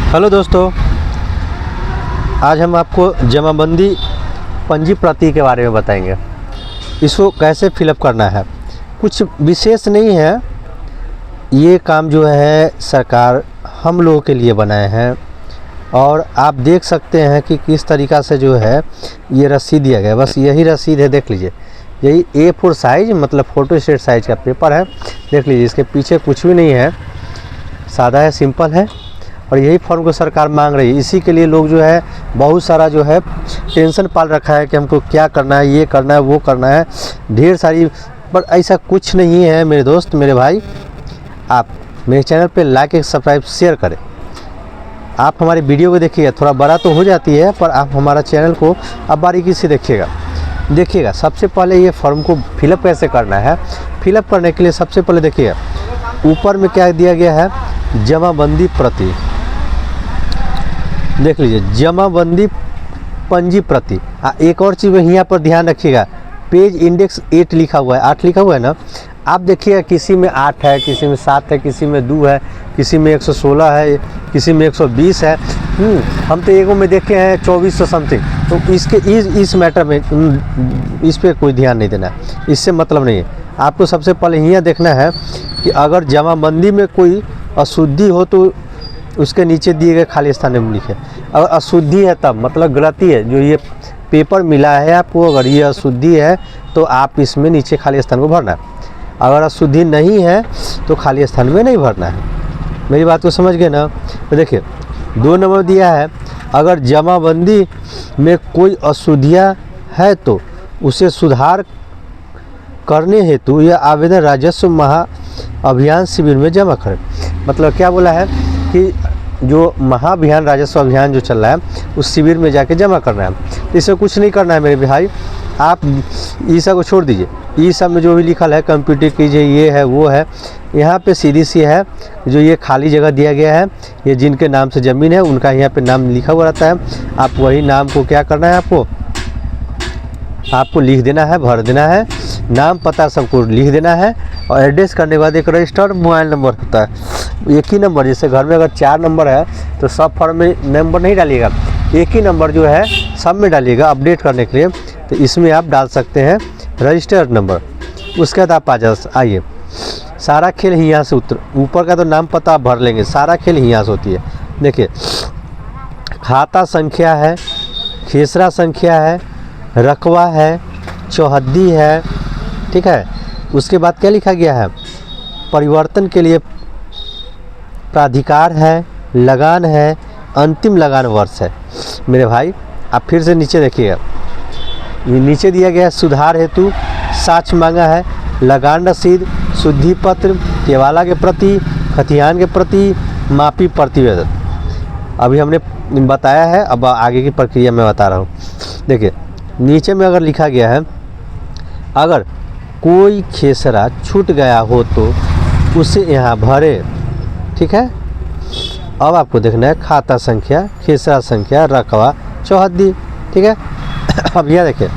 Hello दोस्तों, आज हम आपको जमाबंदी पंजी प्रति के बारे में बताएंगे। इसको कैसे फिलअप करना है, कुछ विशेष नहीं है। ये काम जो है सरकार हम लोगों के लिए बनाए हैं और आप देख सकते हैं कि किस तरीक़ा से जो है ये रसीद दिया गया है। बस यही रसीद है, देख लीजिए। यही A4 साइज़ मतलब फ़ोटो स्टेट साइज़ का पेपर है। देख लीजिए, इसके पीछे कुछ भी नहीं है, सादा है, सिंपल है। और यही फॉर्म को सरकार मांग रही है। इसी के लिए लोग जो है बहुत सारा जो है टेंशन पाल रखा है कि हमको क्या करना है, ये करना है, वो करना है, ढेर सारी। पर ऐसा कुछ नहीं है मेरे दोस्त, मेरे भाई। आप मेरे चैनल पे लाइक एक सब्सक्राइब शेयर करें। आप हमारी वीडियो को देखिएगा, थोड़ा बड़ा तो हो जाती है पर आप हमारा चैनल को अब बारीकी से देखिएगा। सबसे पहले ये फॉर्म को फिलअप कैसे करना है। फिलअप करने के लिए सबसे पहले देखिएगा ऊपर में क्या दिया गया है, जमाबंदी प्रति। देख लीजिए, जमाबंदी पंजी प्रति। एक और चीज़ यहाँ पर ध्यान रखिएगा, पेज इंडेक्स 8 लिखा हुआ है, 8 लिखा हुआ है ना। आप देखिएगा किसी में 8 है, किसी में 7 है, किसी में 2 है, किसी में 116 है, किसी में 120 है। हम तो एगो में देखे हैं 2400 समथिंग। तो इसके इस मैटर में इस पर कोई ध्यान नहीं देना है, इससे मतलब नहीं है। आपको सबसे पहले यहाँ देखना है कि अगर जमाबंदी में कोई अशुद्धि हो तो उसके नीचे दिए गए खाली स्थान में लिखे। अगर अशुद्धि है तब मतलब गलती है, जो ये पेपर मिला है आपको, अगर ये अशुद्धि है तो आप इसमें नीचे खाली स्थान को भरना है। अगर अशुद्धि नहीं है तो खाली स्थान में नहीं भरना है। मेरी बात को समझ गए ना। तो देखिए 2 नंबर दिया है, अगर जमाबंदी में कोई अशुद्धियाँ है तो उसे सुधार करने हेतु यह आवेदन राजस्व महाअभियान शिविर में जमा करें। मतलब क्या बोला है कि जो महाअभियान राजस्व अभियान जो चल रहा है उस शिविर में जाके जमा करना है। इससे कुछ नहीं करना है मेरे भाई। आप ई सब को छोड़ दीजिए, ई सब में जो भी लिखल है कंप्यूटर कीजिए, ये है वो है। यहाँ पे सीधी सी है जो ये खाली जगह दिया गया है, ये जिनके नाम से ज़मीन है उनका यहाँ पे नाम लिखा हुआ रहता है। आप वही नाम को क्या करना है, आपको लिख देना है, भर देना है, नाम पता सबको लिख देना है। और एड्रेस करने के बाद एक रजिस्टर्ड मोबाइल नंबर होता है, एक ही नंबर। जैसे घर में अगर 4 नंबर है तो सब फॉर्म में नंबर नहीं डालिएगा, एक ही नंबर जो है सब में डालिएगा अपडेट करने के लिए। तो इसमें आप डाल सकते हैं रजिस्टर्ड नंबर। उसके बाद आप आइए, सारा खेल यहाँ से ऊपर का तो नाम पता आप भर लेंगे, सारा खेल यहाँ से होती है। देखिए खाता संख्या है, खेसरा संख्या है, रकवा है, चौहद्दी है, ठीक है। उसके बाद क्या लिखा गया है, परिवर्तन के लिए प्राधिकार है, लगान है, अंतिम लगान वर्ष है। मेरे भाई आप फिर से नीचे देखिएगा, ये नीचे दिया गया है सुधार हेतु साक्ष्य मांगा है, लगान रसीद, शुद्धि पत्र, केवाला के प्रति, खतियान के प्रति, मापी प्रतिवेदन। अभी हमने बताया है, अब आगे की प्रक्रिया मैं बता रहा हूँ। देखिए नीचे में अगर लिखा गया है, अगर कोई खेसरा छूट गया हो तो उसे यहाँ भरे, ठीक है। अब आपको देखना है खाता संख्या, खेसरा संख्या, रकवा, चौहद्दी, ठीक है। अब यह देखिए,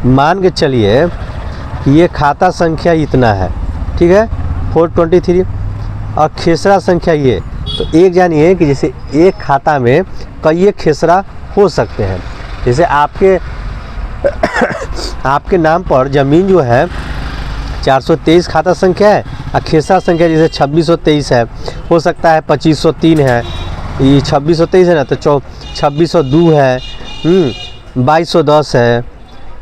मान के चलिए कि ये खाता संख्या इतना है, ठीक है, 423, और खेसरा संख्या ये। तो एक जानिए कि जैसे एक खाता में कई खेसरा हो सकते हैं। जैसे आपके नाम पर ज़मीन जो है 423 खाता संख्या है, और खेसरा संख्या जैसे 2623 है, हो सकता है 2503 है, ये 2623 है ना, तो 2602 है, 2210 है,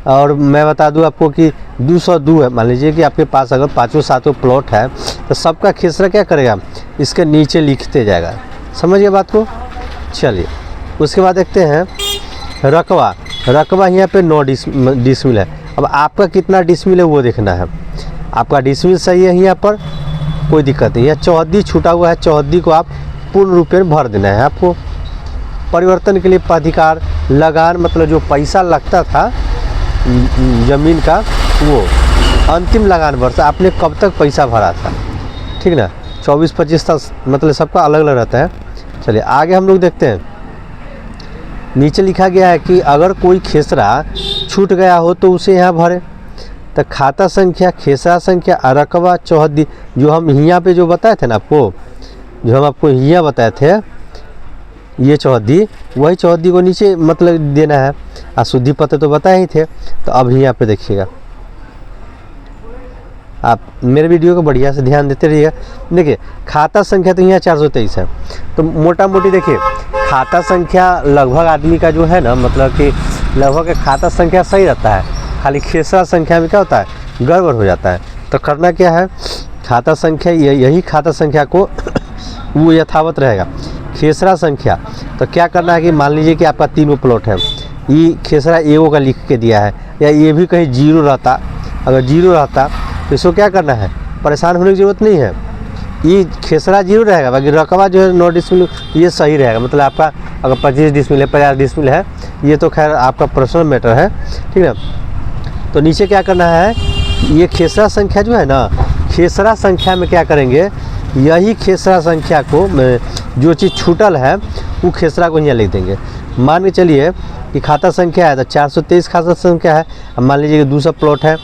और मैं बता दूं आपको कि 202 है। मान लीजिए कि आपके पास अगर 5-7 प्लॉट है तो सबका खेसरा क्या करेगा, इसके नीचे लिखते जाएगा। समझिए बात को। चलिए उसके बाद देखते हैं रकवा यहाँ पे 9 डिसमिल है। अब आपका कितना डिसमिल है वो देखना है। आपका डिसमिल सही है, यहाँ पर कोई दिक्कत नहीं है। चौहद्दी छूटा हुआ है, चौहद्दी को आप पूर्ण रूप में भर देना है। आपको परिवर्तन के लिए प्राधिकार, लगान मतलब जो पैसा लगता था ज़मीन का, वो अंतिम लगान वर्ष आपने कब तक पैसा भरा था, ठीक ना। 24-25 तक मतलब सबका अलग अलग रहता है। चलिए आगे हम लोग देखते हैं। नीचे लिखा गया है कि अगर कोई खेसरा छूट गया हो तो उसे यहाँ भरे। तो खाता संख्या, खेसरा संख्या, रकवा, चौहद्दी, जो हम यहाँ पे जो बताए थे ना आपको, जो हम आपको यहाँ बताए थे, ये चौहद्दी, वही चौहद्दी को नीचे मतलब देना है। शुद्धि पत्र तो बताए ही थे। तो अब यहाँ पे देखिएगा, आप मेरे वीडियो को बढ़िया से ध्यान देते रहिएगा। देखिए खाता संख्या तो यहाँ 423 है। तो मोटा मोटी देखिए खाता संख्या लगभग आदमी का जो है ना, मतलब कि लगभग खाता संख्या सही रहता है, खाली खेसरा संख्या में क्या होता है, गड़बड़ हो जाता है। तो करना क्या है, खाता संख्या यही खाता संख्या को वो यथावत रहेगा। खेसरा संख्या तो क्या करना है कि मान लीजिए कि आपका 3 प्लॉट है, ये खेसरा एओ का लिख के दिया है, या ये भी कहीं जीरो रहता, अगर जीरो रहता तो इसको क्या करना है, परेशान होने की ज़रूरत नहीं है। ये खेसरा जीरो रहेगा, बाकी रकबा जो है 9 डिसमिल ये सही रहेगा। मतलब आपका अगर 25 डिसमिल है, 50 डिसमिल है, ये तो खैर आपका पर्सनल मैटर है, ठीक है। तो नीचे क्या करना है, ये खेसरा संख्या जो है ना, खेसरा संख्या में क्या करेंगे, यही खेसरा संख्या को जो चीज़ छूटल है वो खेसरा को यहाँ लिख देंगे। मान के चलिए कि खाता संख्या है तो 423 खाता संख्या है। अब मान लीजिए कि दूसरा प्लॉट है,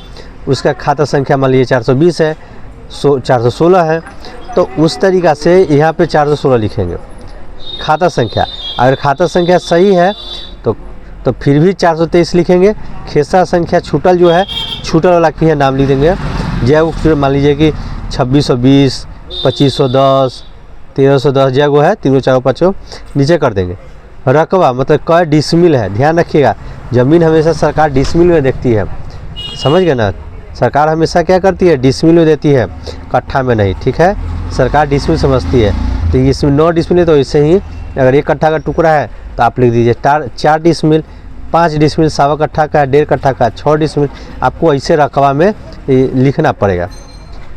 उसका खाता संख्या मान लीजिए 420 है, 416 है, तो उस तरीक़ा से यहाँ पे 416 लिखेंगे खाता संख्या। अगर खाता संख्या सही है तो फिर भी 423 लिखेंगे। खेसरा संख्या छूटल जो है, छूटल वाला के यहाँ नाम लिख देंगे। जय फिर मान लीजिए कि 2620, 2510, 1310 जय वो है, 3 4 5 नीचे कर देंगे। रकबा मतलब क डिसमिल है, ध्यान रखिएगा, ज़मीन हमेशा सरकार डिसमिल में देखती है, समझ गए ना। सरकार हमेशा क्या करती है, डिसमिल में देती है, कट्ठा में नहीं, ठीक है। सरकार डिसमिल समझती है। तो इसमें 9 डिसमिल है, तो इससे ही अगर 1 कट्ठा का टुकड़ा है तो आप लिख दीजिए 4 डिसमिल, 5 डिसमिल, 1.25 कट्ठा का, 1.5 कट्ठा का, 6 डिसमिल। आपको ऐसे रकबा में लिखना पड़ेगा,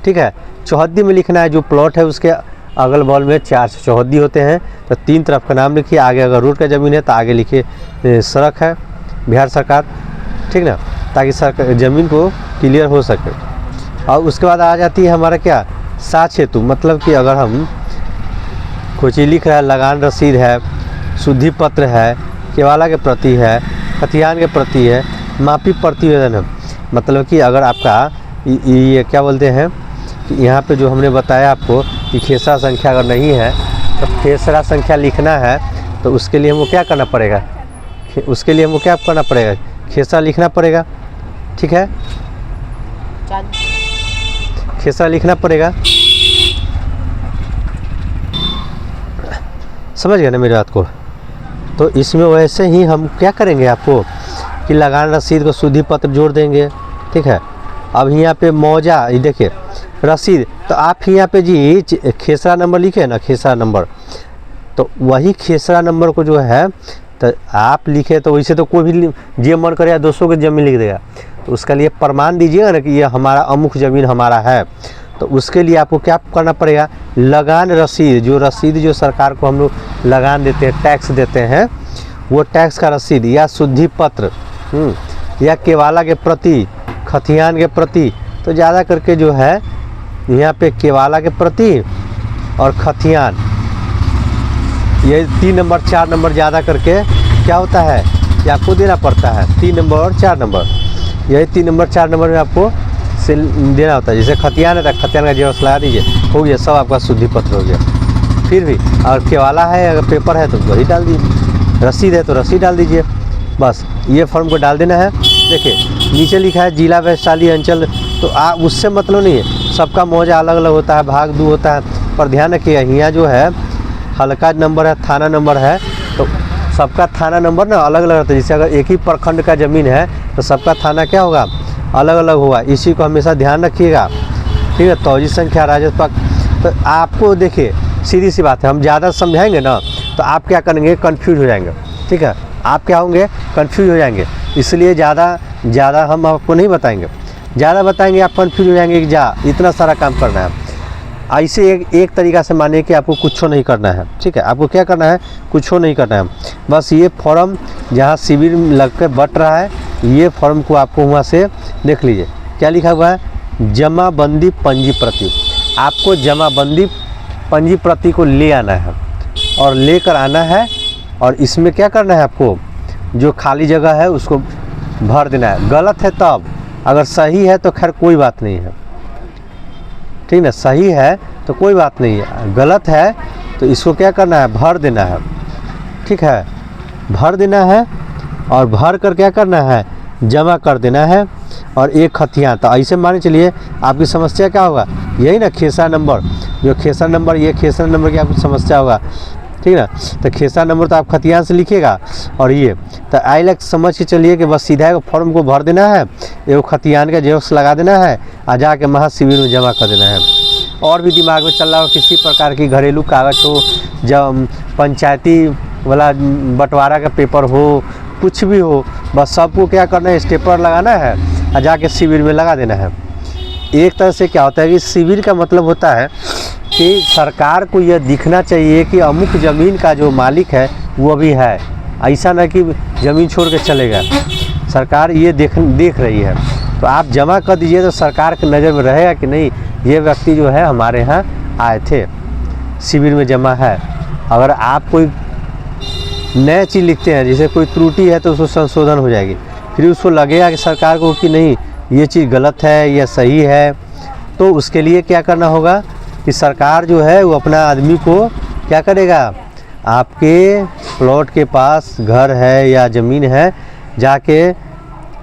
ठीक है। चौहद्दी में लिखना है, जो प्लॉट है उसके अगल बगल में 4 चौहद्दी होते हैं, तो 3 तरफ का नाम लिखिए। आगे अगर रोड का ज़मीन है तो आगे लिखिए सड़क है, बिहार सरकार, ठीक ना, ताकि ज़मीन को क्लियर हो सके। और उसके बाद आ जाती है हमारा क्या, साक्ष्य हेतु। मतलब कि अगर हम कोई चीज़ लिख रहा है, लगान रसीद है, शुद्धि पत्र है, केवाला के प्रति है, खतियान के प्रति है, मापी प्रतिवेदन है। मतलब कि अगर आपका ये क्या बोलते हैं कि यहाँ पे जो हमने बताया आपको कि खेसरा संख्या अगर नहीं है तो खेसरा संख्या लिखना है, तो उसके लिए हमको क्या करना पड़ेगा, उसके लिए हमको क्या करना पड़ेगा, खेसरा लिखना पड़ेगा, ठीक है। खेसरा लिखना पड़ेगा, समझ गए ना मेरी बात को। तो इसमें वैसे ही हम क्या करेंगे आपको कि लगान रसीद को शुद्धि पत्र जोड़ देंगे, ठीक है। अब यहाँ पे मौजा, ये देखिए रसीद, तो आप यहाँ पे जी खेसरा नंबर लिखे ना, खेसरा नंबर, तो वही खेसरा नंबर को जो है तो आप लिखे, तो वैसे तो कोई भी जे मन करे या दोस्तों की ज़मीन लिख देगा। तो उसके लिए प्रमाण दीजिएगा ना कि ये हमारा अमुक ज़मीन हमारा है। तो उसके लिए आपको क्या करना पड़ेगा, लगान रसीद, जो रसीद जो सरकार को हम लोग लगान देते हैं, टैक्स देते हैं, वो टैक्स का रसीद या शुद्धि पत्र या केवाला के प्रति, खतियान के प्रति। तो ज़्यादा करके जो है यहाँ पे केवाला के प्रति और खतियान, ये 3 नंबर 4 नंबर ज़्यादा करके क्या होता है कि आपको देना पड़ता है। 3 नंबर और 4 नंबर, यही 3 नंबर 4 नंबर में आपको से देना होता है। जैसे खतियान है तो खतियान का जेरॉक्स लगा दीजिए, हो गया, सब आपका शुद्धि पत्र हो गया। फिर भी अगर केवाला है, अगर पेपर है तो वही डाल दीजिए, रसीद है तो रसीद डाल दीजिए, बस ये फॉर्म को डाल देना है। देखिए नीचे लिखा है जिला वैशाली अंचल, तो आप उससे मतलब नहीं है, सबका मौजा अलग अलग होता है, भाग 2 होता है। पर ध्यान रखिए यहाँ जो है हल्का नंबर है, थाना नंबर है, तो सबका थाना नंबर ना अलग अलग रहता है। जैसे अगर एक ही प्रखंड का ज़मीन है तो सबका थाना क्या होगा, अलग अलग होगा। इसी को हमेशा ध्यान रखिएगा, ठीक है। तौजी संख्या, राजस्व पक्ष, तो आपको देखिए सीधी सी बात है, हम ज़्यादा समझाएंगे ना तो आप क्या करेंगे, कन्फ्यूज हो जाएंगे, ठीक है। आप क्या होंगे, कन्फ्यूज हो जाएंगे। इसलिए ज़्यादा हम आपको नहीं बताएंगे, ज़्यादा बताएंगे आप कन्फ्यूज हो जाएंगे कि जा इतना सारा काम करना है। ऐसे एक तरीक़ा से मानिए कि आपको कुछ नहीं करना है, ठीक है। आपको क्या करना है, कुछ नहीं करना है, बस ये फॉर्म जहाँ शिविर लग कर बट रहा है, ये फॉर्म को आपको वहाँ से देख लीजिए क्या लिखा हुआ है, जमाबंदी पंजी प्रति। आपको जमाबंदी पंजी प्रति को ले आना है और लेकर आना है, और इसमें क्या करना है, आपको जो खाली जगह है उसको भर देना है। गलत है तब, अगर सही है तो खैर कोई बात नहीं है, ठीक ना। सही है तो कोई बात नहीं है, गलत है तो इसको क्या करना है, भर देना है। ठीक है, भर देना है और भर कर क्या करना है, जमा कर देना है। और एक खतियान, तो ऐसे मान चलिए आपकी समस्या क्या होगा, यही ना खेसरा नंबर, जो खेसरा नंबर, ये खेसरा नंबर की आपकी समस्या होगा, ठीक ना। तो खेसरा नंबर तो आप खतियान से लिखिएगा, और ये तो आई लाइक समझ के चलिए कि बस सीधा फॉर्म को भर देना है, एगो खतियान का जेरोक्स लगा देना है और जाके महाशिविर में जमा कर देना है। और भी दिमाग में चल रहा हो किसी प्रकार की घरेलू कागज़ हो, जब पंचायती वाला बंटवारा का पेपर हो, कुछ भी हो, बस सबको क्या करना है, स्टेपलर लगाना है और जाके शिविर में लगा देना है। एक तरह से क्या होता है कि शिविर का मतलब होता है कि सरकार को यह दिखना चाहिए कि अमुक ज़मीन का जो मालिक है वो भी है, ऐसा ना कि ज़मीन छोड़ के चलेगा। सरकार ये देख रही है, तो आप जमा कर दीजिए तो सरकार की नज़र में रहेगा कि नहीं, ये व्यक्ति जो है हमारे यहाँ आए थे, शिविर में जमा है। अगर आप कोई नया चीज़ लिखते हैं, जैसे कोई त्रुटि है, तो उसको संशोधन हो जाएगी, फिर उसको लगेगा कि सरकार को कि नहीं ये चीज़ गलत है या सही है, तो उसके लिए क्या करना होगा कि सरकार जो है वो अपना आदमी को क्या करेगा, आपके प्लॉट के पास घर है या ज़मीन है, जाके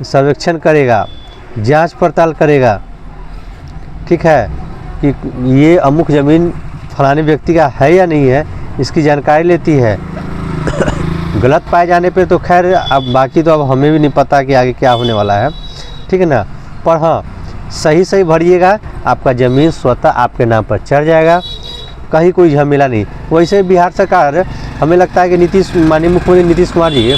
सर्वेक्षण करेगा, जांच पड़ताल करेगा, ठीक है, कि ये अमुक ज़मीन फलाने व्यक्ति का है या नहीं है, इसकी जानकारी लेती है। गलत पाए जाने पे तो खैर अब बाकी तो अब हमें भी नहीं पता कि आगे क्या होने वाला है, ठीक है ना। पर हाँ, सही भरिएगा, आपका ज़मीन स्वतः आपके नाम पर चढ़ जाएगा, कहीं कोई झमेला नहीं। वैसे बिहार सरकार, हमें लगता है कि माननीय मुख्यमंत्री नीतीश कुमार जी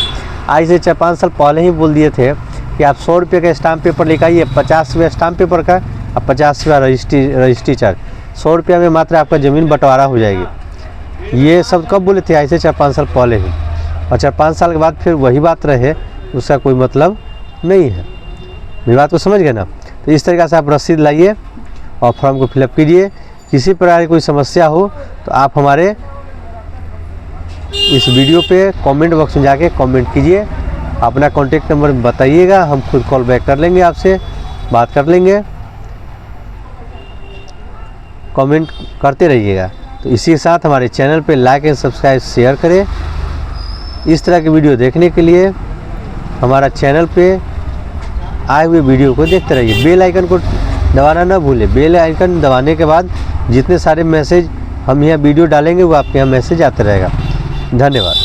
आज से 4-5 साल पहले ही बोल दिए थे कि आप 100 रुपये का स्टाम्प पेपर लेकर आइए, 50 रुपये स्टाम्प पेपर का और 50 रुपये रजिस्ट्री चार्ज, 100 रुपये में मात्र आपका ज़मीन बंटवारा हो जाएगी। ये सब कब बोले थे, ऐसे 4-5 साल पहले ही, और 4-5 साल के बाद फिर वही बात रहे, उसका कोई मतलब नहीं है। मेरी बात को समझ गए ना। तो इस तरीक़े से आप रसीद लाइए और फॉर्म को फिलअप कीजिए। किसी प्रकार की कोई समस्या हो तो आप हमारे इस वीडियो पे कमेंट बॉक्स में जाके कमेंट कीजिए, अपना कॉन्टेक्ट नंबर बताइएगा, हम खुद कॉल बैक कर लेंगे, आपसे बात कर लेंगे। कमेंट करते रहिएगा। तो इसी के साथ हमारे चैनल पे लाइक एंड सब्सक्राइब शेयर करें। इस तरह के वीडियो देखने के लिए हमारा चैनल पे आए हुए वीडियो को देखते रहिए। बेल आइकन को दबाना ना भूलें। बेल आइकन दबाने के बाद जितने सारे मैसेज हम यहाँ वीडियो डालेंगे वो आपके यहाँ मैसेज आते रहेगा। धन्यवाद।